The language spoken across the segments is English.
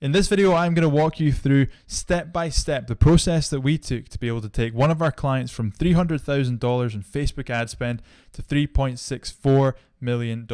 In this video, I'm going to walk you through step by step the process that we took to be able to take one of our clients from $300,000 in Facebook ad spend to $3.64 million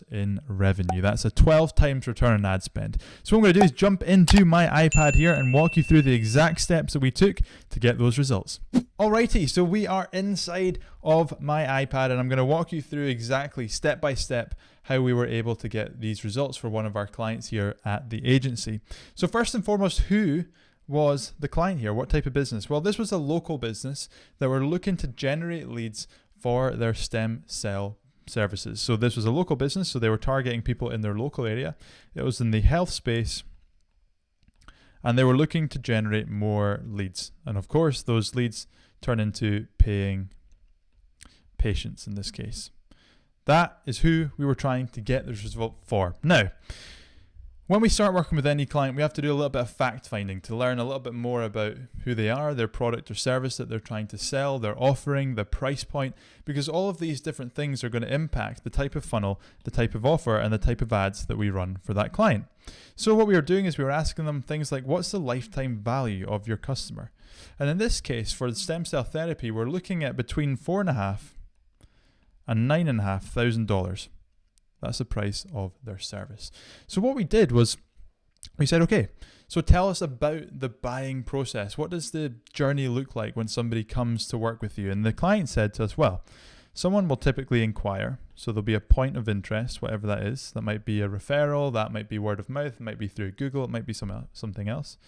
in revenue. That's a 12 times return on ad spend. So what I'm going to do is jump into my iPad here and walk you through the exact steps that we took to get those results. Alrighty, so we are inside of my iPad and I'm going to walk you through exactly step by step how we were able to get these results for one of our clients here at the agency. So first and foremost, who was the client here? What type of business? Well, this was a local business that were looking to generate leads for their stem cell services. So this was a local business, so they were targeting people in their local area. It was in the health space, and they were looking to generate more leads. And of course, those leads turn into paying patients in this case. That is who we were trying to get this result for. Now, when we start working with any client, we have to do a little bit of fact finding to learn a little bit more about who they are, their product or service that they're trying to sell, their offering, the price point, because all of these different things are going to impact the type of funnel, the type of offer, and the type of ads that we run for that client. So what we were doing is we were asking them things like, what's the lifetime value of your customer? And in this case, for the stem cell therapy, we're looking at between $4,500 and $9,500. That's the price of their service. So what we did was we said, okay, so tell us about the buying process. What does the journey look like when somebody comes to work with you? And the client said to us, well, someone will typically inquire. So there'll be a point of interest, whatever that is. That might be a referral, that might be word of mouth, it might be through Google, it might be something else.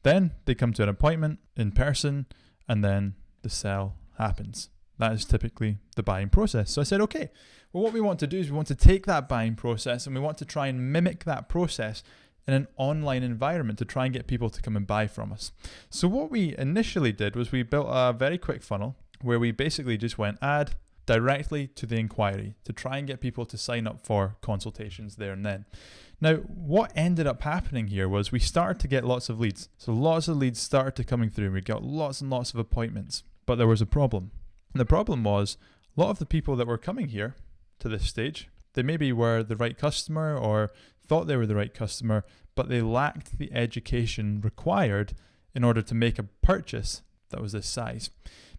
Then they come to an appointment in person, and then the sale happens. That is typically the buying process. So I said, okay, well, what we want to do is we want to take that buying process and we want to try and mimic that process in an online environment to try and get people to come and buy from us. So what we initially did was we built a very quick funnel where we basically just went ad directly to the inquiry to try and get people to sign up for consultations there and then. Now, what ended up happening here was we started to get lots of leads. So lots of leads started to coming through and we got lots and lots of appointments, but there was a problem. And the problem was a lot of the people that were coming here to this stage, they maybe were the right customer or thought they were the right customer, but they lacked the education required in order to make a purchase that was this size.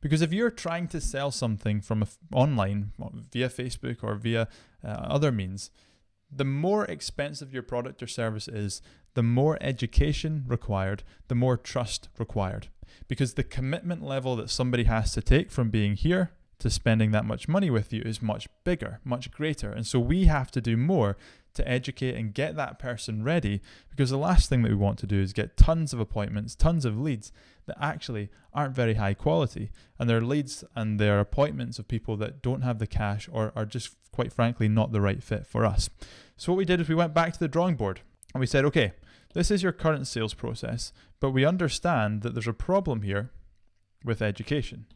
Because if you're trying to sell something from online via Facebook or via other means, the more expensive your product or service is, the more education required, the more trust required. Because the commitment level that somebody has to take from being here to spending that much money with you is much bigger, much greater. And so we have to do more to educate and get that person ready, because the last thing that we want to do is get tons of appointments, tons of leads that actually aren't very high quality. And they're leads and they're appointments of people that don't have the cash or are just, quite frankly, not the right fit for us. So what we did is we went back to the drawing board and we said, okay, this is your current sales process, but we understand that there's a problem here with education.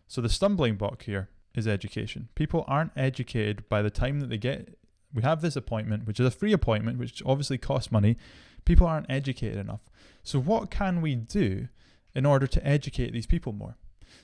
So the stumbling block here is education. People aren't educated by the time that we have this appointment, which is a free appointment, which obviously costs money. People aren't educated enough. So what can we do in order to educate these people more?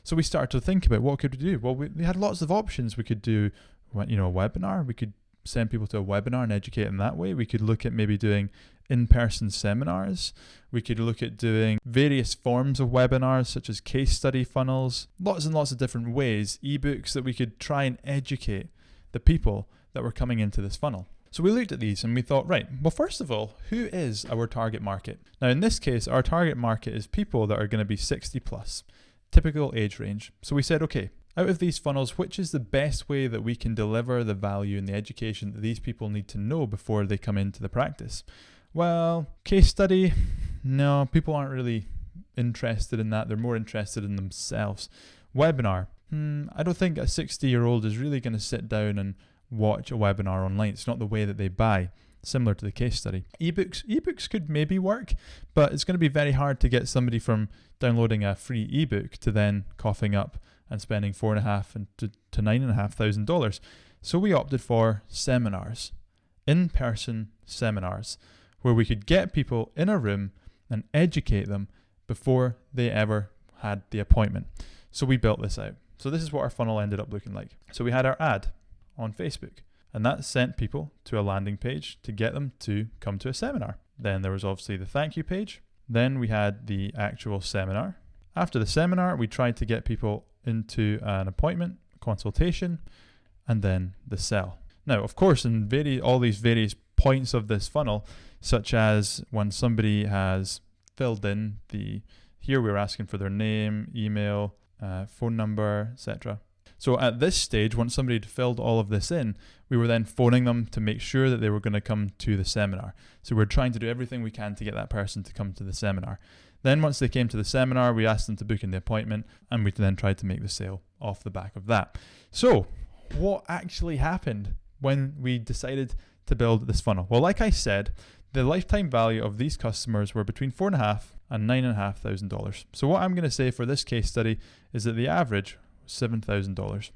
So we started to think about what could we do? Well, we had lots of options. We could do, a webinar. We could send people to a webinar and educate them that way. We could look at maybe doing in-person seminars. We could look at doing various forms of webinars, such as case study funnels, lots and lots of different ways, ebooks that we could try and educate the people that were coming into this funnel. So we looked at these and we thought, right, well, first of all, who is our target market? Now, in this case, our target market is people that are going to be 60 plus, typical age range. So we said, okay, out of these funnels, which is the best way that we can deliver the value and the education that these people need to know before they come into the practice? Well, case study, no, people aren't really interested in that. They're more interested in themselves. Webinar, I don't think a 60-year-old is really going to sit down and watch a webinar online. It's not the way that they buy, similar to the case study. Ebooks could maybe work, but it's going to be very hard to get somebody from downloading a free ebook to then coughing up and spending $4,500 to $9,500. So we opted for seminars, in-person seminars, where we could get people in a room and educate them before they ever had the appointment. So we built this out. So this is what our funnel ended up looking like. So we had our ad on Facebook, and that sent people to a landing page to get them to come to a seminar. Then there was obviously the thank you page. Then we had the actual seminar. After the seminar, we tried to get people into an appointment, consultation, and then the sell. Now, of course, in all these various points of this funnel, such as when somebody has filled in here we're asking for their name, email, phone number, etc. So at this stage, once somebody had filled all of this in, we were then phoning them to make sure that they were going to come to the seminar. So we're trying to do everything we can to get that person to come to the seminar. Then once they came to the seminar, we asked them to book in the appointment, and we then tried to make the sale off the back of that. So what actually happened when we decided to build this funnel? Well, like I said, the lifetime value of these customers were between $4,500 and $9,500. So what I'm going to say for this case study is that the average was $7,000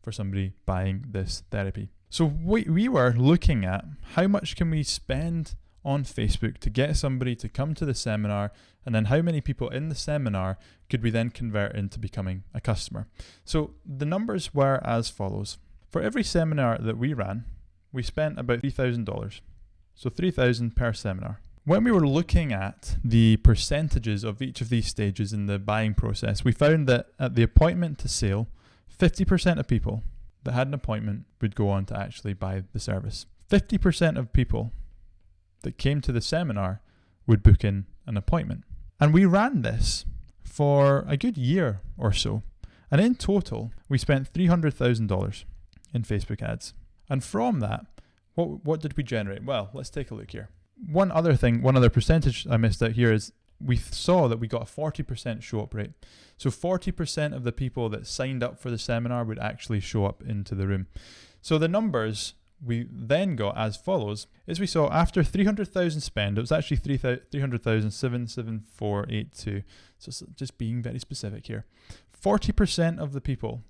for somebody buying this therapy. So we were looking at how much can we spend on Facebook to get somebody to come to the seminar, and then how many people in the seminar could we then convert into becoming a customer. So the numbers were as follows. For every seminar that we ran, we spent about $3,000. So $3,000 per seminar. When we were looking at the percentages of each of these stages in the buying process, we found that at the appointment to sale, 50% of people that had an appointment would go on to actually buy the service. 50% of people that came to the seminar would book in an appointment. And we ran this for a good year or so. And in total, we spent $300,000 in Facebook ads. And from that, what did we generate? Well, let's take a look here. One other percentage I missed out here is we saw that we got a 40% show up rate. So 40% of the people that signed up for the seminar would actually show up into the room. So the numbers we then got as follows is we saw after 300,000 spend, it was actually 300,77482. So just being very specific here. 40% of the people,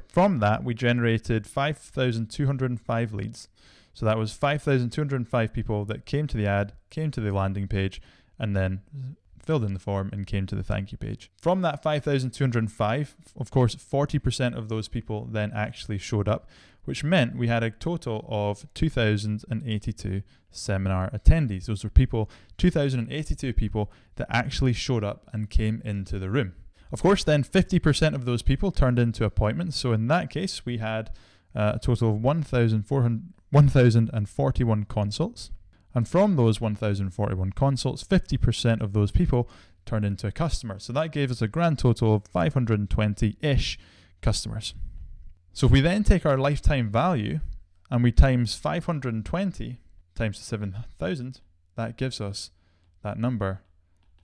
from that we generated 5,205 leads. So that was 5,205 people that came to the ad, came to the landing page, and then filled in the form and came to the thank you page. From that 5,205, of course, 40% of those people then actually showed up, which meant we had a total of 2,082 seminar attendees. Those were 2,082 people that actually showed up and came into the room. Of course, then 50% of those people turned into appointments. So in that case, we had a total of 1,041 consults. And from those 1,041 consults, 50% of those people turned into a customer. So that gave us a grand total of 520-ish customers. So if we then take our lifetime value and we times 520 times 7,000, that gives us that number,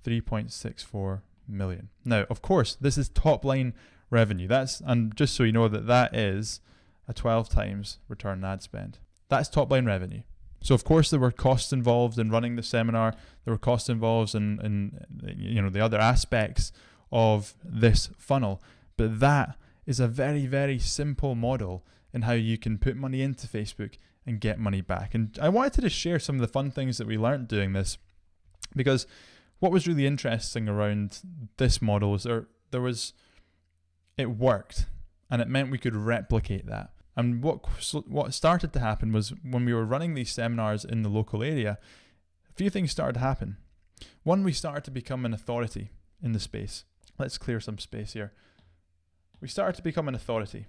3.64 million. Now, of course, this is top line revenue. And just so you know that is a 12 times return on ad spend. That's top line revenue. So of course there were costs involved in running the seminar. There were costs involved in the other aspects of this funnel. But that is a very, very simple model in how you can put money into Facebook and get money back. And I wanted to just share some of the fun things that we learned doing this, because what was really interesting around this model is it worked, and it meant we could replicate that. And what started to happen was when we were running these seminars in the local area, a few things started to happen. One, we started to become an authority in the space. Let's clear some space here. We started to become an authority.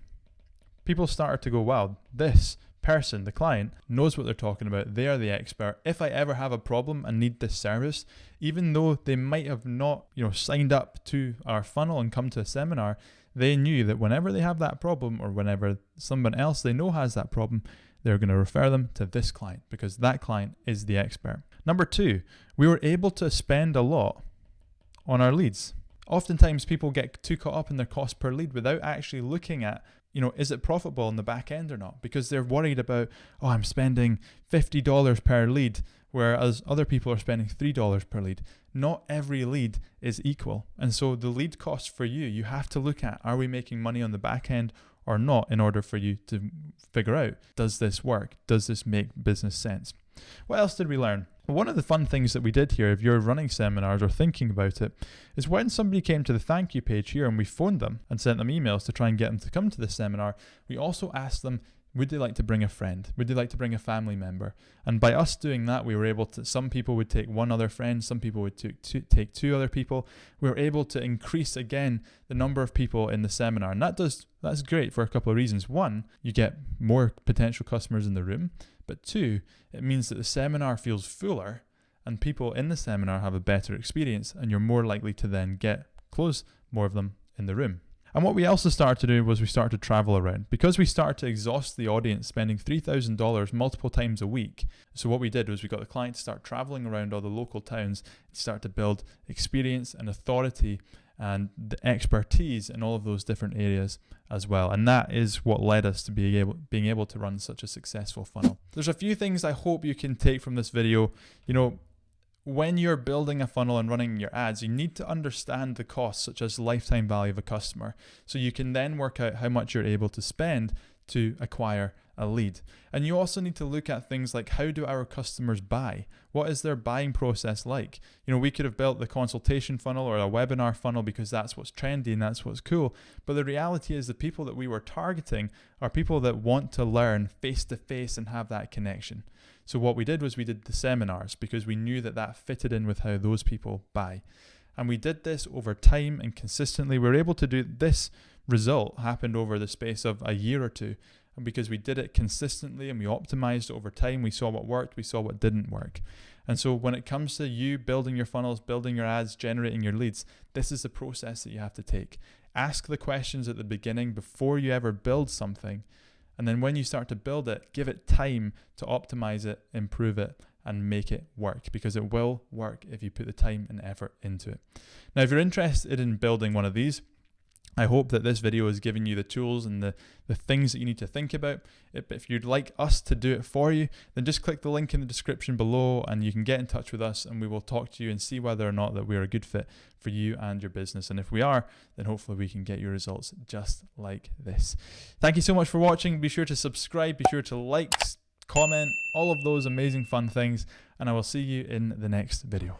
People started to go, wow, this person, the client, knows what they're talking about. They are the expert. If I ever have a problem and need this service, even though they might have not, signed up to our funnel and come to a seminar, they knew that whenever they have that problem, or whenever someone else they know has that problem, they're going to refer them to this client because that client is the expert. Number two, we were able to spend a lot on our leads. Oftentimes people get too caught up in their cost per lead without actually looking at, is it profitable in the back end or not? Because they're worried about, I'm spending $50 per lead, whereas other people are spending $3 per lead. Not every lead is equal. And so the lead cost for you have to look at, are we making money on the back end or not, in order for you to figure out, does this work? Does this make business sense? What else did we learn? One of the fun things that we did here, if you're running seminars or thinking about it, is when somebody came to the thank you page here and we phoned them and sent them emails to try and get them to come to the seminar, we also asked them would they like to bring a friend? Would they like to bring a family member? And by us doing that, we were able to, some people would take one other friend, some people would take two other people. We were able to increase again the number of people in the seminar. And that's great for a couple of reasons. One, you get more potential customers in the room, but two, it means that the seminar feels fuller and people in the seminar have a better experience, and you're more likely to then close more of them in the room. And what we also started to do was we started to travel around. Because we started to exhaust the audience spending $3,000 multiple times a week. So what we did was we got the client to start traveling around all the local towns and start to build experience and authority and the expertise in all of those different areas as well. And that is what led us to being able to run such a successful funnel. There's a few things I hope you can take from this video. When you're building a funnel and running your ads, you need to understand the costs, such as lifetime value of a customer, so you can then work out how much you're able to spend to acquire a lead. And you also need to look at things like, how do our customers buy? What is their buying process like? We could have built the consultation funnel or a webinar funnel because that's what's trendy and that's what's cool. But the reality is the people that we were targeting are people that want to learn face to face and have that connection. So what we did was we did the seminars because we knew that fitted in with how those people buy. And we did this over time and consistently. We were able to do this. Result happened over the space of a year or two. And because we did it consistently and we optimized over time, we saw what worked, we saw what didn't work. And so when it comes to you building your funnels, building your ads, generating your leads, this is the process that you have to take. Ask the questions at the beginning before you ever build something. And then when you start to build it, give it time to optimize it, improve it, and make it work, because it will work if you put the time and effort into it. Now, if you're interested in building one of these, I hope that this video has given you the tools and the things that you need to think about. If you'd like us to do it for you, then just click the link in the description below and you can get in touch with us and we will talk to you and see whether or not that we're a good fit for you and your business. And if we are, then hopefully we can get your results just like this. Thank you so much for watching. Be sure to subscribe, be sure to like, comment, all of those amazing fun things, and I will see you in the next video.